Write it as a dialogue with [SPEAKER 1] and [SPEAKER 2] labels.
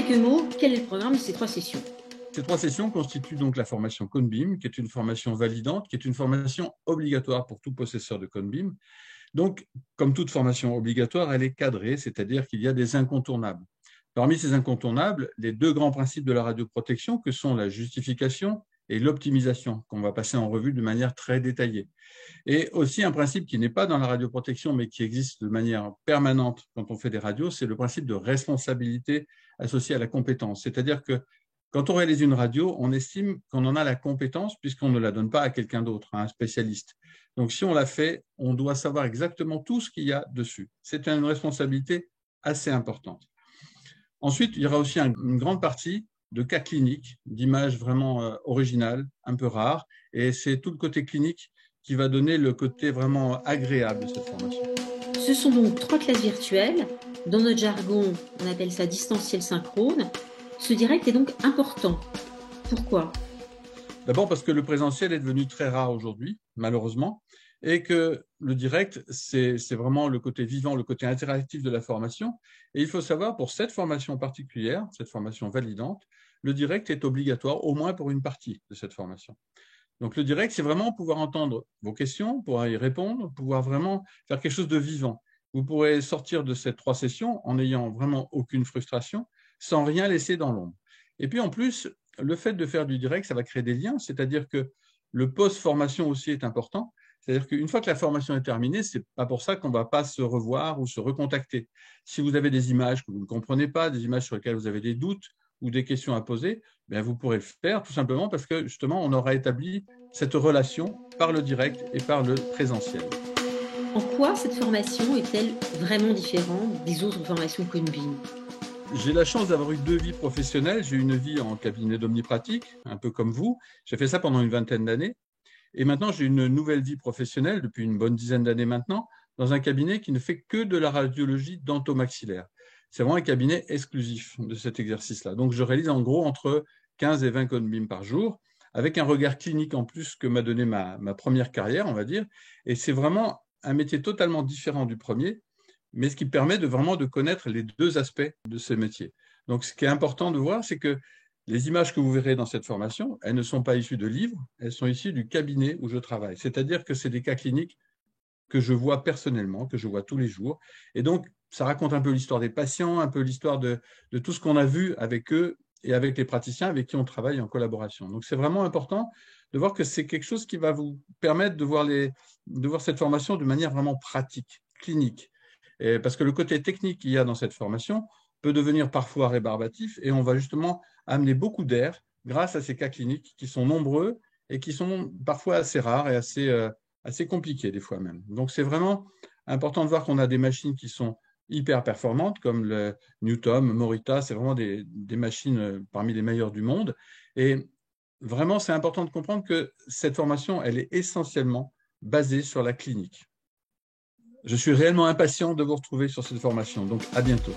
[SPEAKER 1] quelques mots, quel est le programme de ces 3 sessions?
[SPEAKER 2] Ces 3 sessions constituent donc la formation CodeBeam, qui est une formation validante, qui est une formation obligatoire pour tout possesseur de CodeBeam. Donc, comme toute formation obligatoire, elle est cadrée, c'est-à-dire qu'il y a des incontournables. Parmi ces incontournables, les 2 grands principes de la radioprotection, que sont la justification et l'optimisation, qu'on va passer en revue de manière très détaillée. Et aussi un principe qui n'est pas dans la radioprotection, mais qui existe de manière permanente quand on fait des radios, c'est le principe de responsabilité associé à la compétence. C'est-à-dire que quand on réalise une radio, on estime qu'on en a la compétence puisqu'on ne la donne pas à quelqu'un d'autre, à un spécialiste. Donc, si on l'a fait, on doit savoir exactement tout ce qu'il y a dessus. C'est une responsabilité assez importante. Ensuite, il y aura aussi une grande partie de cas cliniques, d'images vraiment originales, un peu rares, et c'est tout le côté clinique qui va donner le côté vraiment agréable de cette formation.
[SPEAKER 1] Ce sont donc 3 classes virtuelles. Dans notre jargon, on appelle ça distanciel synchrone. Ce direct est donc important. Pourquoi?
[SPEAKER 2] D'abord parce que le présentiel est devenu très rare aujourd'hui, malheureusement, et que le direct, c'est vraiment le côté vivant, le côté interactif de la formation. Et il faut savoir, pour cette formation particulière, cette formation validante, le direct est obligatoire, au moins pour une partie de cette formation. Donc le direct, c'est vraiment pouvoir entendre vos questions, pouvoir y répondre, pouvoir vraiment faire quelque chose de vivant. Vous pourrez sortir de ces 3 sessions en n'ayant vraiment aucune frustration, sans rien laisser dans l'ombre. Et puis en plus, le fait de faire du direct, ça va créer des liens, c'est-à-dire que le post-formation aussi est important. C'est-à-dire qu'une fois que la formation est terminée, ce n'est pas pour ça qu'on ne va pas se revoir ou se recontacter. Si vous avez des images que vous ne comprenez pas, des images sur lesquelles vous avez des doutes ou des questions à poser, bien vous pourrez le faire tout simplement parce que justement, on aura établi cette relation par le direct et par le présentiel.
[SPEAKER 1] En quoi cette formation est-elle vraiment différente des autres formations CodeBeam?
[SPEAKER 2] J'ai la chance d'avoir eu 2 vies professionnelles. J'ai eu une vie en cabinet d'omnipratique, un peu comme vous. J'ai fait ça pendant une vingtaine d'années. Et maintenant, j'ai une nouvelle vie professionnelle depuis une bonne dizaine d'années maintenant, dans un cabinet qui ne fait que de la radiologie dentomaxillaire. C'est vraiment un cabinet exclusif de cet exercice-là. Donc, je réalise en gros entre 15 et 20 CodeBeam par jour, avec un regard clinique en plus que m'a donné ma première carrière, on va dire. Et c'est vraiment un métier totalement différent du premier, mais ce qui permet de vraiment de connaître les 2 aspects de ce métier. Donc, ce qui est important de voir, c'est que les images que vous verrez dans cette formation, elles ne sont pas issues de livres, elles sont issues du cabinet où je travaille. C'est-à-dire que c'est des cas cliniques que je vois personnellement, que je vois tous les jours. Et donc, ça raconte un peu l'histoire des patients, un peu l'histoire de tout ce qu'on a vu avec eux et avec les praticiens avec qui on travaille en collaboration. Donc, c'est vraiment important de voir que c'est quelque chose qui va vous permettre de voir cette formation de manière vraiment pratique, clinique. Et parce que le côté technique qu'il y a dans cette formation peut devenir parfois rébarbatif et on va justement amener beaucoup d'air grâce à ces cas cliniques qui sont nombreux et qui sont parfois assez rares et assez compliqués des fois même. Donc c'est vraiment important de voir qu'on a des machines qui sont hyper performantes comme le Newton, Morita, c'est vraiment des machines parmi les meilleures du monde. Et vraiment, c'est important de comprendre que cette formation, elle est essentiellement basée sur la clinique. Je suis réellement impatient de vous retrouver sur cette formation, donc à bientôt.